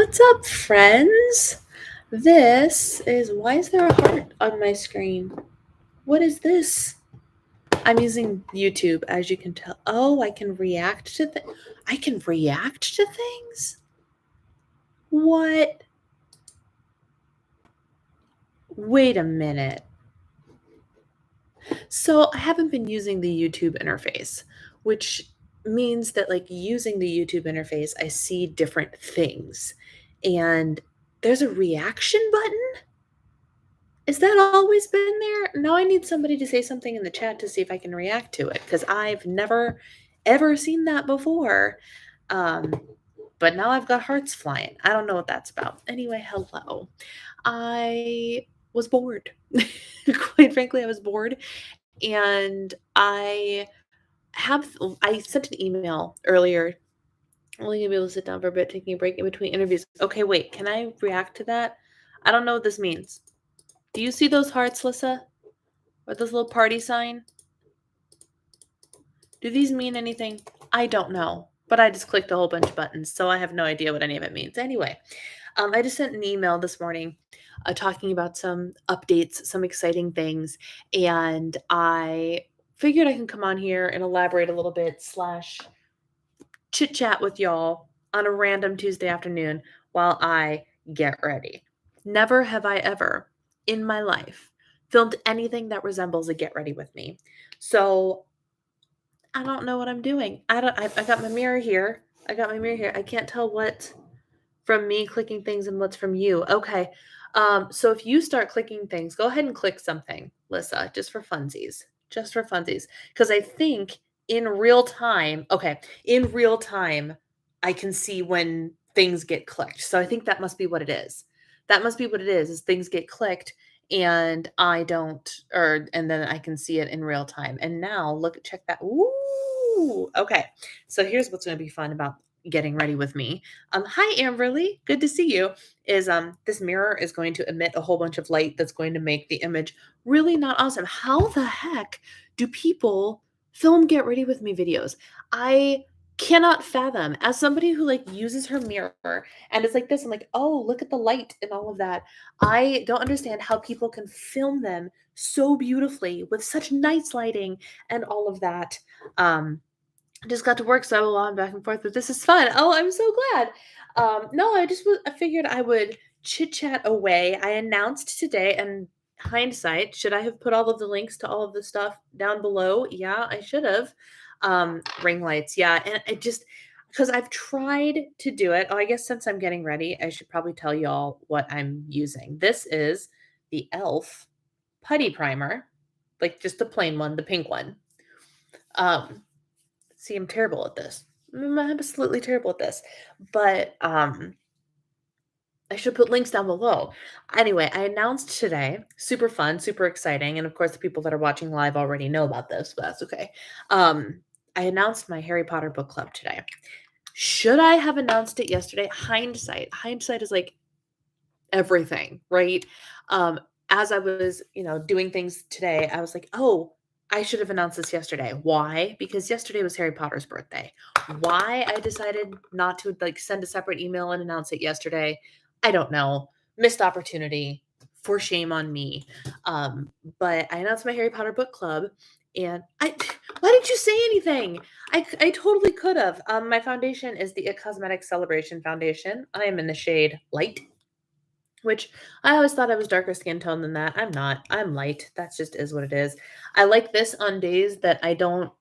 What's up, friends? Why is there a heart on my screen? What is this? I'm using YouTube, as you can tell. Oh, I can react to I can react to things? What? Wait a minute. So I haven't been using the YouTube interface, which means that using the YouTube interface, I see different things. And there's a reaction button? Is that always been there? Now I need somebody to say something in the chat to see if I can react to it because I've never ever seen that before. Um, but now I've got hearts flying. I don't know what that's about. Anyway, hello. I was bored. Quite frankly, I was bored. And I sent an email earlier. Only gonna be able to sit down for a bit, taking a break in between interviews. Okay, wait, can I react to that? I don't know what this means. Do you see those hearts, Lissa? Or this little party sign? Do these mean anything? I don't know. But I just clicked a whole bunch of buttons, so I have no idea what any of it means. Anyway, I just sent an email this morning talking about some updates, some exciting things, and I figured I can come on here and elaborate a little bit / chit chat with y'all on a random Tuesday afternoon while I get ready. Never have I ever in my life filmed anything that resembles a get ready with me. So I don't know what I'm doing. I got my mirror here. I can't tell what from me clicking things and what's from you. Okay. So if you start clicking things, go ahead and click something, Lissa, just for funsies. Just for funsies. Because I think in real time, I can see when things get clicked. So I think that must be what it is. That must be what it is things get clicked and I don't, and then I can see it in real time. And now check that. Ooh, okay. So here's what's going to be fun about getting ready with me. Hi Amberly, good to see you. This mirror is going to emit a whole bunch of light that's going to make the image really not awesome. How the heck do people film get ready with me videos? I cannot fathom, as somebody who uses her mirror and it's like this, I'm like, oh, look at the light and all of that. I don't understand how people can film them so beautifully with such nice lighting and all of that. Just got to work so long back and forth, but this is fun. Oh, I'm so glad. No, I figured I would chit chat away. I announced today, and hindsight, should I have put all of the links to all of the stuff down below? Yeah, I should have. Ring lights, yeah, and it just because I've tried to do it. Oh, I guess since I'm getting ready, I should probably tell y'all what I'm using. This is the e.l.f. putty primer, like just the plain one, the pink one. See, I'm terrible at this. I'm absolutely terrible at this. But I should put links down below. Anyway, I announced today, super fun, super exciting, and of course the people that are watching live already know about this, but that's okay. I announced my Harry Potter book club today. Should I have announced it yesterday? Hindsight is like everything, right? As I was, doing things today, I was like, oh, I should have announced this yesterday. Why? Because yesterday was Harry Potter's birthday. Why I decided not to send a separate email and announce it yesterday, I don't know. Missed opportunity. For shame on me. But I announced my Harry Potter book club, and why didn't you say anything? I totally could have. My foundation is the It Cosmetics Celebration Foundation. I am in the shade Light, which I always thought I was darker skin tone than that. I'm not. I'm light. That's just is what it is. I like this on days that I don't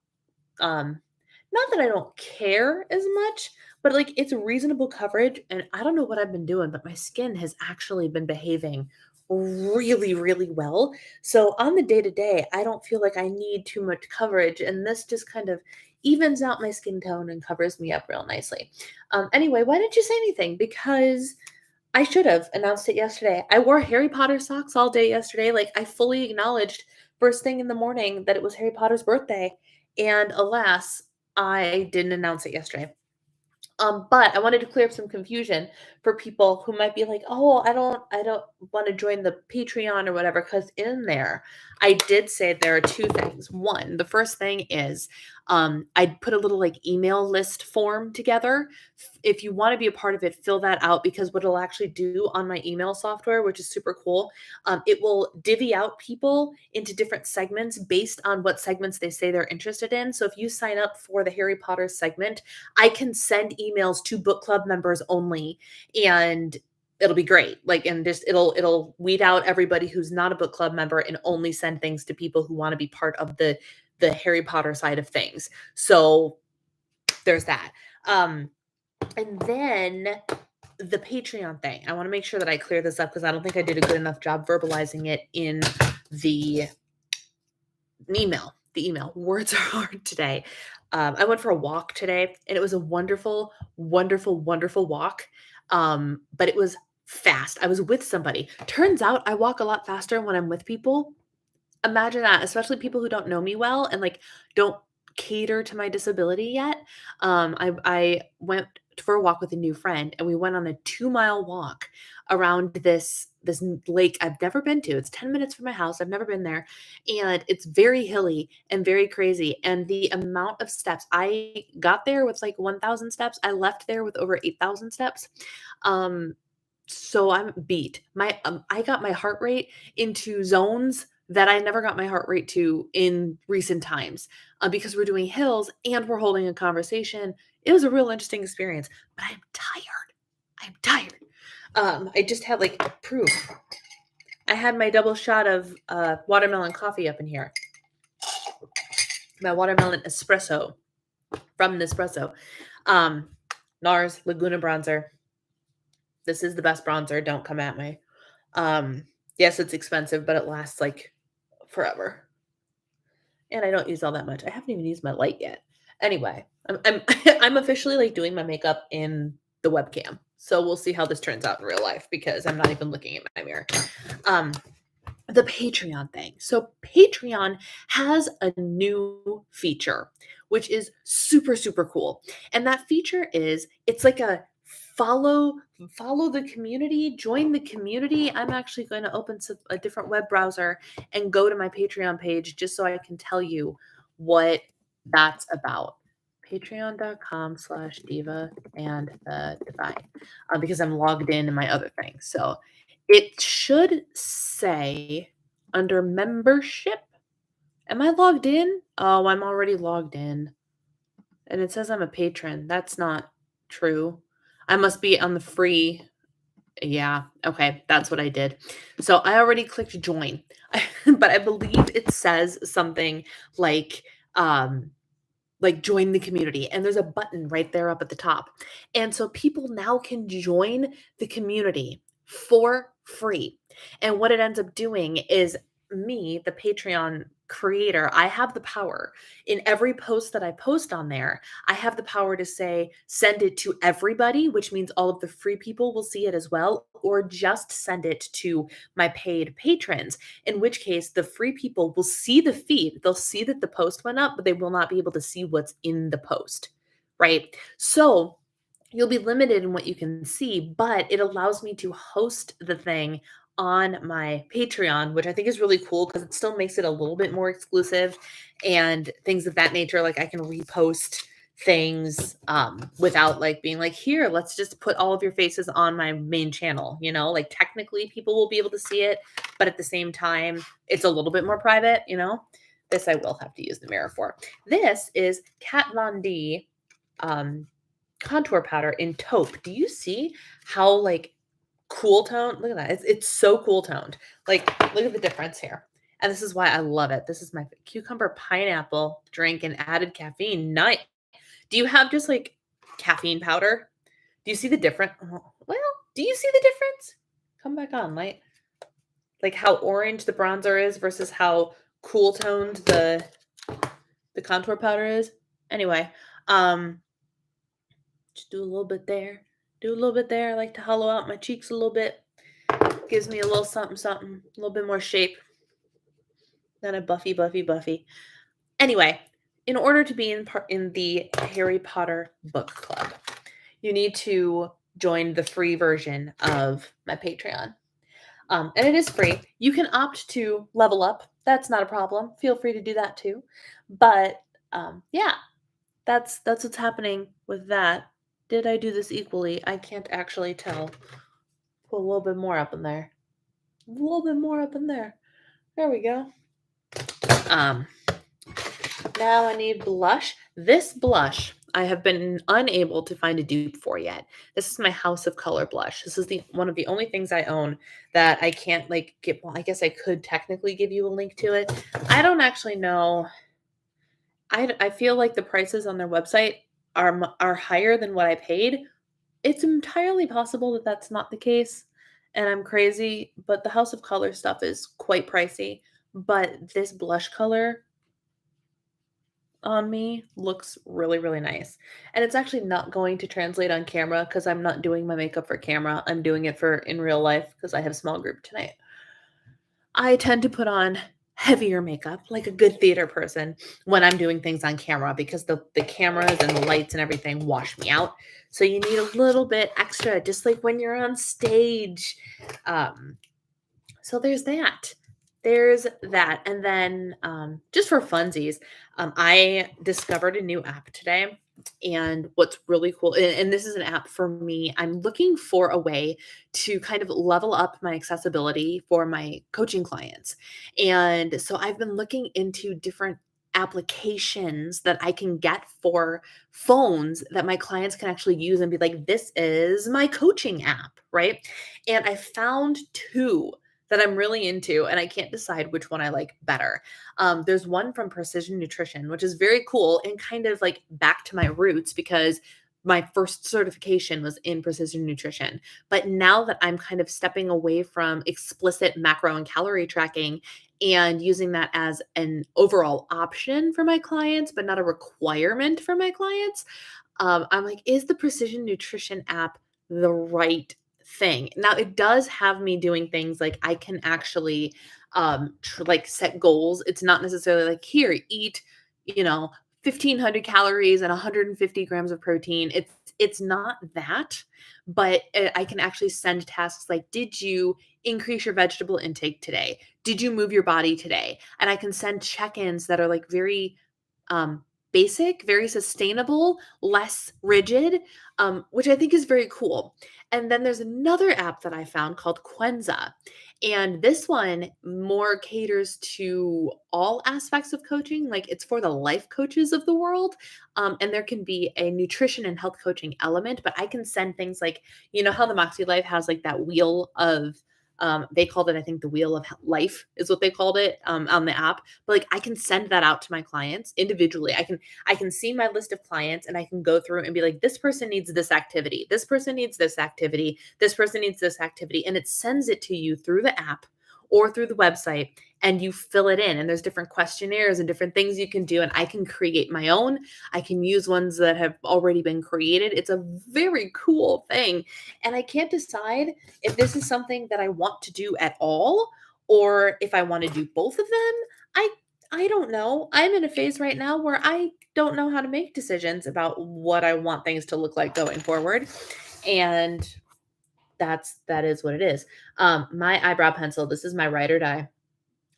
not that I don't care as much, but it's reasonable coverage and I don't know what I've been doing, but my skin has actually been behaving really really well. So on the day to day, I don't feel like I need too much coverage and this just kind of evens out my skin tone and covers me up real nicely. Anyway, why didn't you say anything? Because I should have announced it yesterday. I wore Harry Potter socks all day yesterday. I fully acknowledged first thing in the morning that it was Harry Potter's birthday. And alas, I didn't announce it yesterday. But I wanted to clear up some confusion for people who might be like, "Oh, I don't want to join the Patreon or whatever," because in there, I did say there are two things. One, the first thing is I put a little like email list form together. If you want to be a part of it, fill that out because what it'll actually do on my email software, which is super cool, it will divvy out people into different segments based on what segments they say they're interested in. So if you sign up for the Harry Potter segment, I can send emails to book club members only, and it'll be great. Like, and just it'll weed out everybody who's not a book club member and only send things to people who want to be part of the Harry Potter side of things. So there's that. And then the Patreon thing. I want to make sure that I clear this up because I don't think I did a good enough job verbalizing it in the email. The email. Words are hard today. I went for a walk today and it was a wonderful, wonderful, wonderful walk. But it was fast. I was with somebody. Turns out I walk a lot faster when I'm with people. Imagine that, especially people who don't know me well and like don't cater to my disability yet. I went for a walk with a new friend and we went on a 2-mile walk around this lake I've never been to. It's 10 minutes from my house. I've never been there. And it's very hilly and very crazy. And the amount of steps I got there with like 1,000 steps, I left there with over 8,000 steps. So I'm beat. I got my heart rate into zones that I never got my heart rate to in recent times because we're doing hills and we're holding a conversation. It was a real interesting experience, but I'm tired. I'm tired. I just had like proof. I had my double shot of watermelon coffee up in here. My watermelon espresso from Nespresso. NARS Laguna bronzer. This is the best bronzer. Don't come at me. Yes, it's expensive, but it lasts like forever. And I don't use all that much. I haven't even used my light yet. Anyway, I'm I'm officially like doing my makeup in the webcam. So we'll see how this turns out in real life because I'm not even looking at my mirror. The Patreon thing. So Patreon has a new feature, which is super, super cool. And that feature is it's like a follow the community, join the community. I'm actually going to open a different web browser and go to my Patreon page just so I can tell you what that's about. Patreon.com/diva and the divine because I'm logged in my other thing. So it should say under membership. Am I logged in? Oh, I'm already logged in. And it says I'm a patron. That's not true. I must be on the free. Yeah, okay, that's what I did. So I already clicked join, but I believe it says something like join the community, and there's a button right there up at the top. And so people now can join the community for free. And what it ends up doing is me, the Patreon creator, I have the power in every post that I post on there. I have the power to say, send it to everybody, which means all of the free people will see it as well, or just send it to my paid patrons, in which case the free people will see the feed. They'll see that the post went up, but they will not be able to see what's in the post, right? So you'll be limited in what you can see, but it allows me to host the thing on my Patreon, which I think is really cool because it still makes it a little bit more exclusive and things of that nature. Like I can repost things without like being like, here, let's just put all of your faces on my main channel, like technically people will be able to see it, but at the same time, it's a little bit more private, This I will have to use the mirror for. This is Kat Von D contour powder in taupe. Do you see how like cool tone? Look at that. It's so cool toned. Like look at the difference here. And this is why I love it. This is my cucumber pineapple drink and added caffeine. Nice. Do you have just like caffeine powder? Do you see the difference? Well, do you see the difference? Come back on, light. Like how orange the bronzer is versus how cool toned the contour powder is. Anyway, just do a little bit there. Do a little bit there. I like to hollow out my cheeks a little bit. Gives me a little something, something, a little bit more shape. Then a buffy. Anyway, in order to be in the Harry Potter book club, you need to join the free version of my Patreon. And it is free. You can opt to level up. That's not a problem. Feel free to do that too. But yeah, that's what's happening with that. Did I do this equally? I can't actually tell. Put a little bit more up in there. A little bit more up in there. There we go. Um, Now I need blush. This blush I have been unable to find a dupe for yet. This is my House of Color blush. This is the one of the only things I own that I can't like get. Well, I guess I could technically give you a link to it. I don't actually know. I feel like the prices on their website are higher than what I paid. It's entirely possible that that's not the case, and I'm crazy. But the House of Color stuff is quite pricey. But this blush color on me looks really, really nice. And it's actually not going to translate on camera because I'm not doing my makeup for camera. I'm doing it for in real life because I have a small group tonight. I tend to put on heavier makeup like a good theater person when I'm doing things on camera because the cameras and the lights and everything wash me out. So you need a little bit extra, just like when you're on stage. Um, so there's that. There's that. And then just for funsies, I discovered a new app today. And what's really cool, and this is an app for me, I'm looking for a way to kind of level up my accessibility for my coaching clients. And so I've been looking into different applications that I can get for phones that my clients can actually use and be like, this is my coaching app, right? And I found two that I'm really into, and I can't decide which one I like better. There's one from Precision Nutrition, which is very cool and kind of like back to my roots because my first certification was in precision nutrition. But now that I'm kind of stepping away from explicit macro and calorie tracking and using that as an overall option for my clients, but not a requirement for my clients, I'm like, is the precision nutrition app the right thing? Now it does have me doing things like I can actually like set goals. It's not necessarily like here, eat, you know, 1500 calories and 150 grams of protein. It's not that, but I can actually send tasks like, did you increase your vegetable intake today? Did you move your body today? And I can send check-ins that are like very um basic, very sustainable, less rigid, which I think is very cool. And then there's another app that I found called Quenza. And this one more caters to all aspects of coaching. Like it's for the life coaches of the world. And there can be a nutrition and health coaching element, but I can send things like, you know, how the Moxie Life has like that wheel of, they called it, I think the wheel of life is what they called it on the app. But like I can send that out to my clients individually. I can see my list of clients and I can go through and be like, this person needs this activity. This person needs this activity. This person needs this activity. And it sends it to you through the app or through the website and you fill it in. And there's different questionnaires and different things you can do. And I can create my own. I can use ones that have already been created. It's a very cool thing. And I can't decide if this is something that I want to do at all or if I want to do both of them. I don't know. I'm in a phase right now where I don't know how to make decisions about what I want things to look like going forward. And that is what it is. My eyebrow pencil, this is my Ride or Die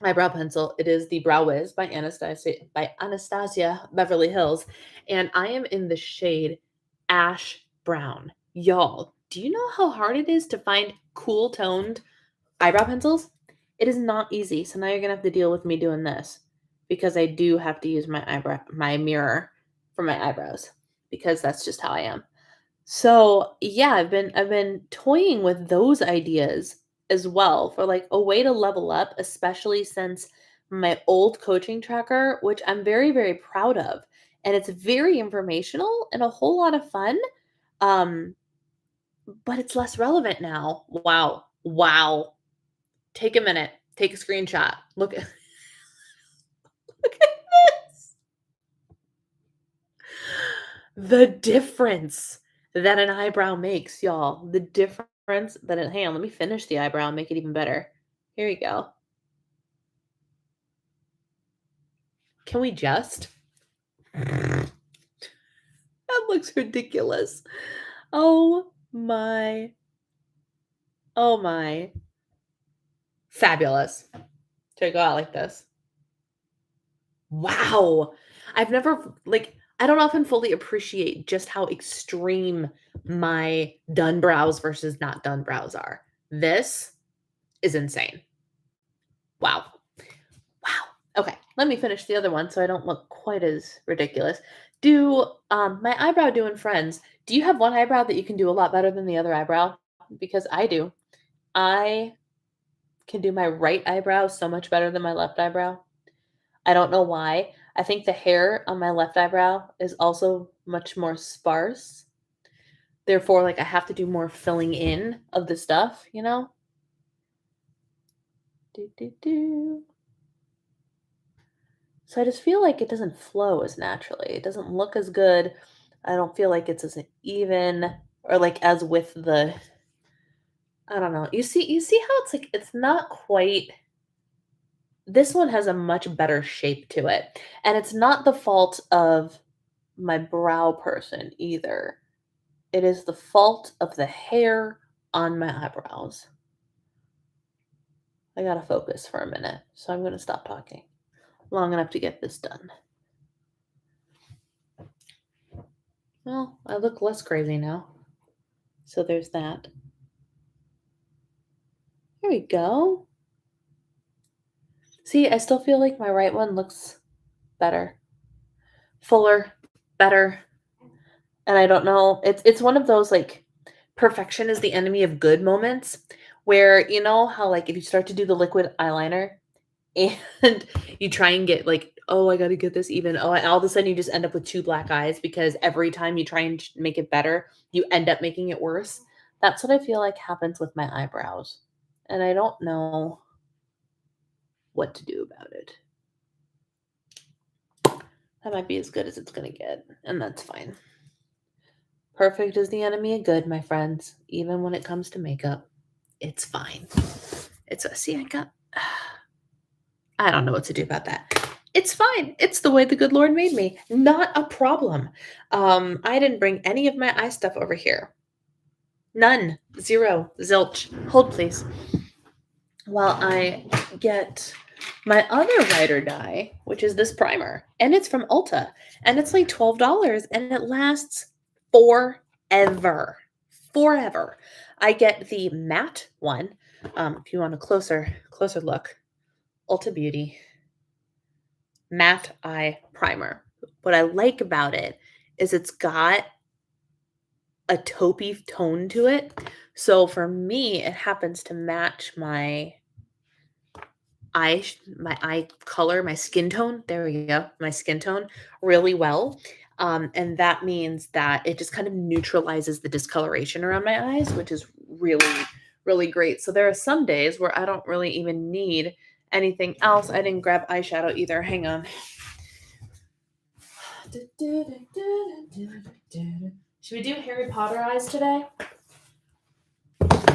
eyebrow pencil. It is the Brow Wiz by Anastasia Beverly Hills. And I am in the shade Ash Brown. Y'all, do you know how hard it is to find cool toned eyebrow pencils? It is not easy. So now you're gonna have to deal with me doing this because I do have to use my mirror for my eyebrows because that's just how I am. So yeah, I've been toying with those ideas as well for like a way to level up, especially since my old coaching tracker, which I'm very, very proud of, and it's very informational and a whole lot of fun. Um, but it's less relevant now. Wow. Wow. Take a minute. Take a screenshot. Look at look at this. The difference that an eyebrow makes, y'all. The difference that it hang on, let me finish the eyebrow and make it even better. Here you go. Can we just? That looks ridiculous. Oh my. Oh my. Fabulous. To go out like this. Wow. I've never I don't often fully appreciate just how extreme my done brows versus not done brows are. This is insane. Wow. Wow. Okay, let me finish the other one so I don't look quite as ridiculous. My eyebrow doing friends. Do you have one eyebrow that you can do a lot better than the other eyebrow? Because I do. I can do my right eyebrow so much better than my left eyebrow. I don't know why. I think the hair on my left eyebrow is also much more sparse. Therefore, I have to do more filling in of the stuff, you know? Do, do, do. So I just feel like it doesn't flow as naturally. It doesn't look as good. I don't feel like it's as even or as with the I don't know. You see how it's not quite this one has a much better shape to it. And it's not the fault of my brow person either. It is the fault of the hair on my eyebrows. I gotta focus for a minute, so I'm gonna stop talking long enough to get this done. Well, I look less crazy now. So there's that. There we go. See, I still feel like my right one looks better, fuller, better. And I don't know, it's one of those perfection is the enemy of good moments where you know how if you start to do the liquid eyeliner and you try and get oh, I got to get this even. Oh, and all of a sudden you just end up with two black eyes because every time you try and make it better, you end up making it worse. That's what I feel like happens with my eyebrows. And I don't know what to do about it. That might be as good as it's going to get, and that's fine. Perfect is the enemy of good, my friends. Even when it comes to makeup, it's fine. I don't know what to do about that. It's fine. It's the way the good Lord made me. Not a problem. I didn't bring any of my eye stuff over here. None. Zero. Zilch. Hold, please. While I get my other ride or die, which is this primer. And it's from Ulta. And it's like $12. And it lasts forever. Forever. I get the matte one. If you want a closer look. Ulta Beauty matte eye primer. What I like about it is it's got a taupey tone to it. So for me, it happens to match my eye color, my skin tone. There we go. My skin tone really well. And that means that it just kind of neutralizes the discoloration around my eyes, which is really, really great. So there are some days where I don't really even need anything else. I didn't grab eyeshadow either. Hang on. Should we do Harry Potter eyes today?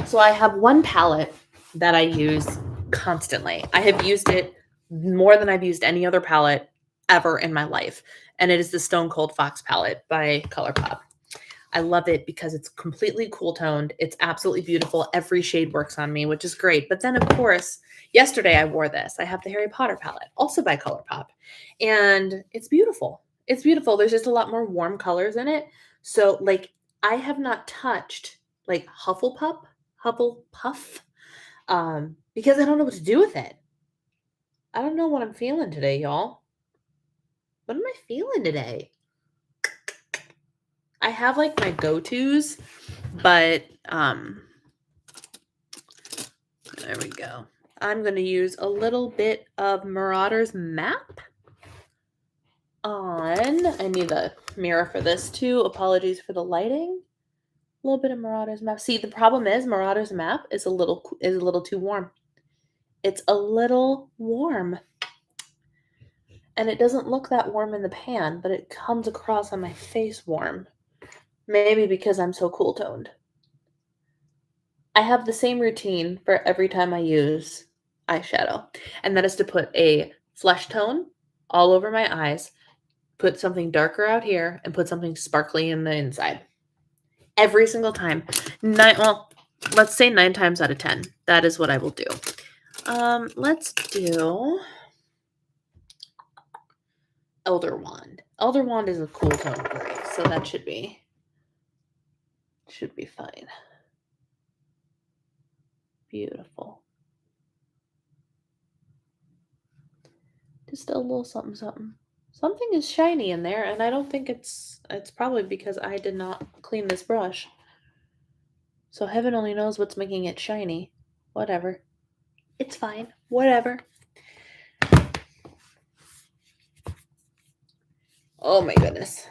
So I have one palette that I use constantly. I have used it more than I've used any other palette ever in my life. And it is the Stone Cold Fox palette by ColourPop. I love it because it's completely cool toned. It's absolutely beautiful. Every shade works on me, which is great. But then, of course, yesterday I wore this. I have the Harry Potter palette, also by ColourPop. And it's beautiful. It's beautiful. There's just a lot more warm colors in it. So, I have not touched, Hufflepuff, because I don't know what to do with it. I don't know what I'm feeling today, y'all. What am I feeling today? I have my go-tos, but there we go. I'm going to use a little bit of Marauder's Map on. I need a mirror for this too. Apologies for the lighting. A little bit of Marauder's Map. See, the problem is Marauder's Map is a little too warm. It's a little warm. And it doesn't look that warm in the pan, but it comes across on my face warm. Maybe because I'm so cool toned. I have the same routine for every time I use eyeshadow, and that is to put a flesh tone all over my eyes, put something darker out here, and put something sparkly in the inside. Every single time. Let's say 9 times out of 10. That is what I will do. Let's do Elder Wand. Elder Wand is a cool tone of gray, so that should be fine. Beautiful. Just a little something something. Something is shiny in there, and I don't think it's probably because I did not clean this brush. So heaven only knows what's making it shiny. Whatever. It's fine. Whatever. Oh my goodness.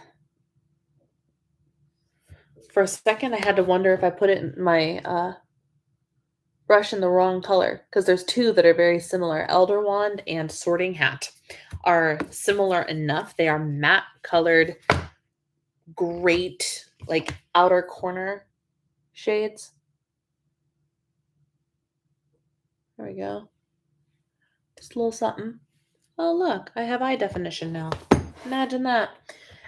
For a second, I had to wonder if I put it in my brush in the wrong color, because there's two that are very similar. Elder Wand and Sorting Hat are similar enough. They are matte colored, great, like outer corner shades. There we go. Just a little something. Oh, look, I have eye definition now. Imagine that.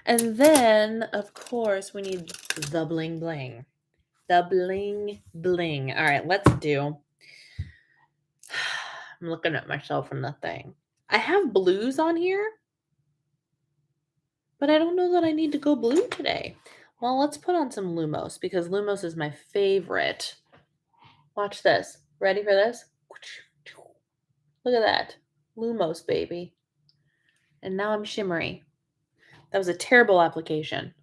And then, of course, we need the bling bling. The bling bling. All right, let's do. I'm looking at myself from the thing. I have blues on here, but I don't know that I need to go blue today. Well, let's put on some Lumos, because Lumos is my favorite. Watch this. Ready for this? Look at that. Lumos, baby. And now I'm shimmery. That was a terrible application.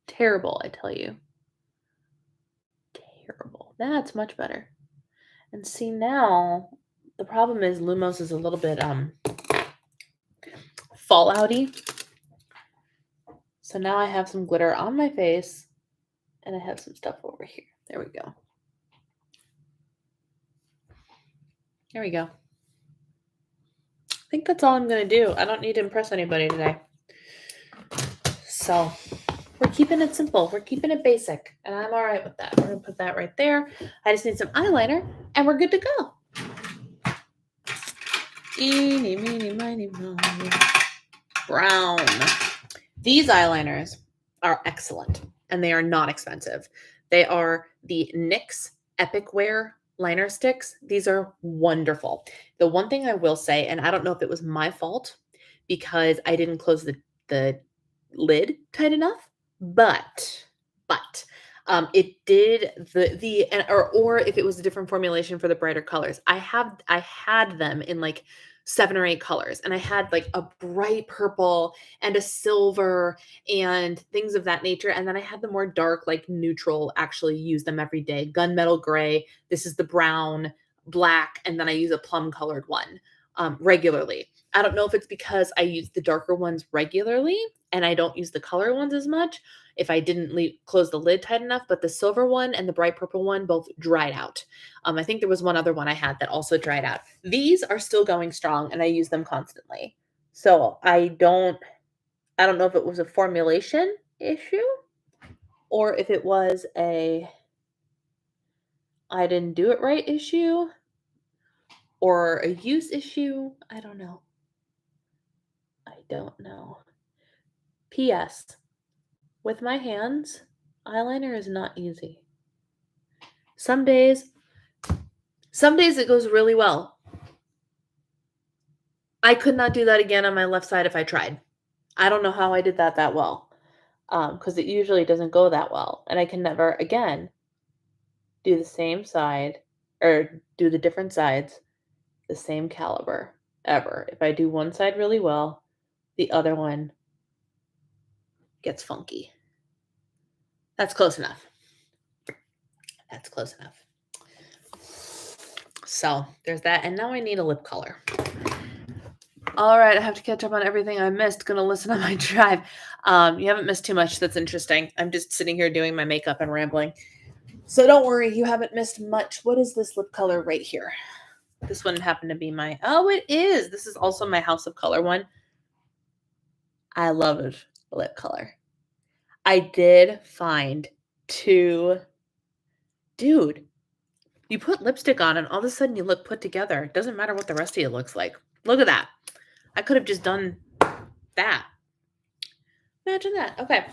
Terrible, I tell you. Terrible. That's much better. And see, now the problem is Lumos is a little bit fallouty. So now I have some glitter on my face, and I have some stuff over here. There we go. There we go. I think that's all I'm going to do. I don't need to impress anybody today. So we're keeping it simple. We're keeping it basic, and I'm all right with that. We're going to put that right there. I just need some eyeliner, and we're good to go. Eeny, meeny, miny, moe. Brown. These eyeliners are excellent, and they are not expensive. They are the NYX Epic Wear liner sticks. These are wonderful. The one thing I will say, and I don't know if it was my fault because I didn't close the lid tight enough, but it did or if it was a different formulation for the brighter colors. I had them in like 7 or 8 colors, and I had like a bright purple and a silver and things of that nature, and then I had the more dark, like neutral, actually use them every day. Gunmetal gray, this is the brown, black, and then I use a plum colored one regularly. I don't know if it's because I use the darker ones regularly and I don't use the color ones as much, if I didn't close the lid tight enough, but the silver one and the bright purple one both dried out. I think there was one other one I had that also dried out. These are still going strong, and I use them constantly. So I don't know if it was a formulation issue or if it was I didn't do it right issue or a use issue. I don't know. P.S. With my hands, eyeliner is not easy. Some days it goes really well. I could not do that again on my left side if I tried. I don't know how I did that well, because it usually doesn't go that well, and I can never, again, do the same side or do the different sides the same caliber ever. If I do one side really well, the other one gets funky. That's close enough. So there's that, and now I need a lip color. All right, I have to catch up on everything I missed. Gonna listen on my drive. You haven't missed too much that's interesting. I'm just sitting here doing my makeup and rambling. So don't worry, you haven't missed much. What is this lip color right here? This one happened to be my, oh, it is. This is also my House of Color one. I love it, lip color. I did find 2. Dude, you put lipstick on and all of a sudden you look put together. It doesn't matter what the rest of you looks like. Look at that. I could have just done that. Imagine that. Okay.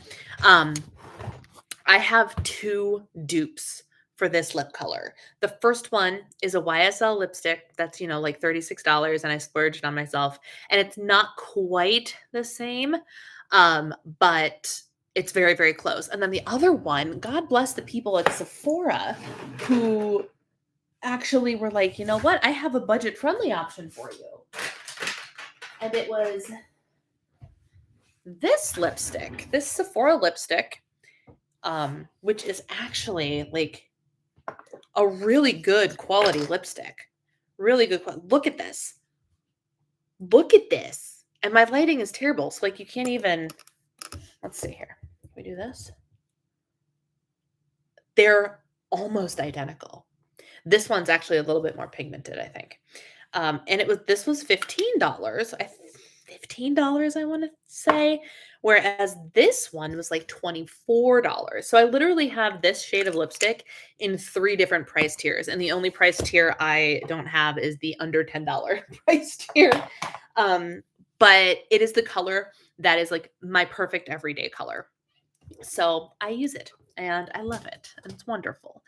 I have 2 dupes for this lip color. The first one is a YSL lipstick that's, like $36 and I splurged on myself. And it's not quite the same, but it's very, very close. And then the other one, God bless the people at Sephora who actually were like, you know what? I have a budget friendly option for you. And it was this lipstick, this Sephora lipstick, which is actually like a really good quality lipstick. Really good quality. Look at this. Look at this. And my lighting is terrible. So like you can't even, let's see here. Can we do this? They're almost identical. This one's actually a little bit more pigmented, I think. And this was $15. $15, I want to say. Whereas this one was like $24. So I literally have this shade of lipstick in 3 different price tiers. And the only price tier I don't have is the under $10 price tier. But it is the color that is like my perfect everyday color. So I use it and I love it. And it's wonderful.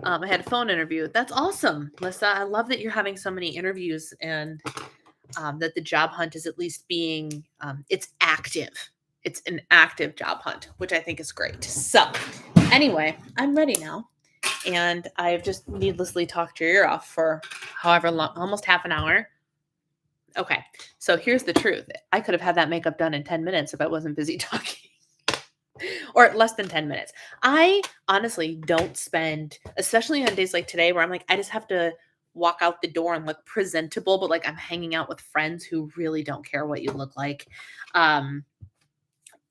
I had a phone interview. That's awesome, Lissa. I love that you're having so many interviews and that the job hunt is at least being, it's active. It's an active job hunt, which I think is great. So anyway, I'm ready now. And I've just needlessly talked your ear off for however long, almost half an hour. Okay, so here's the truth. I could have had that makeup done in 10 minutes if I wasn't busy talking. Or less than 10 minutes. I honestly don't spend, especially on days like today where I'm like, I just have to walk out the door and look presentable, but like I'm hanging out with friends who really don't care what you look like.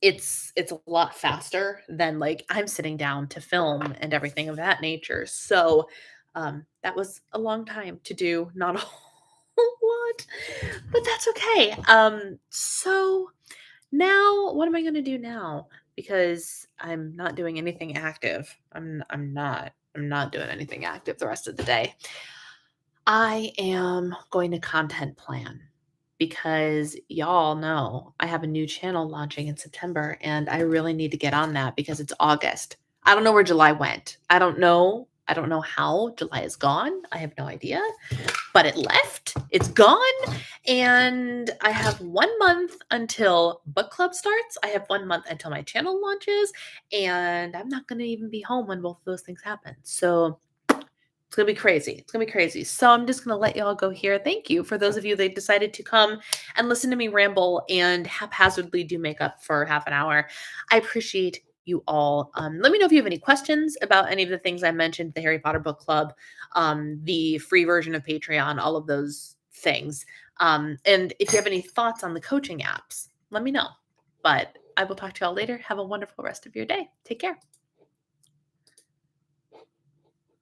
It's a lot faster than like I'm sitting down to film and everything of that nature. So that was a long time to do, not a whole lot, but that's okay. So now what am I going to do now? Because I'm not doing anything active. I'm not doing anything active the rest of the day. I am going to content plan because y'all know I have a new channel launching in September and I really need to get on that because it's August. I don't know where July went. I don't know how July is gone. I have no idea, but it left. It's gone. And I have 1 month until book club starts. I have 1 month until my channel launches. And I'm not going to even be home when both of those things happen. So it's going to be crazy. It's going to be crazy. So I'm just going to let y'all go here. Thank you for those of you that decided to come and listen to me ramble and haphazardly do makeup for half an hour. I appreciate you all. Let me know if you have any questions about any of the things I mentioned, the Harry Potter book club, the free version of Patreon, all of those things. And if you have any thoughts on the coaching apps, let me know. But I will talk to y'all later. Have a wonderful rest of your day. Take care.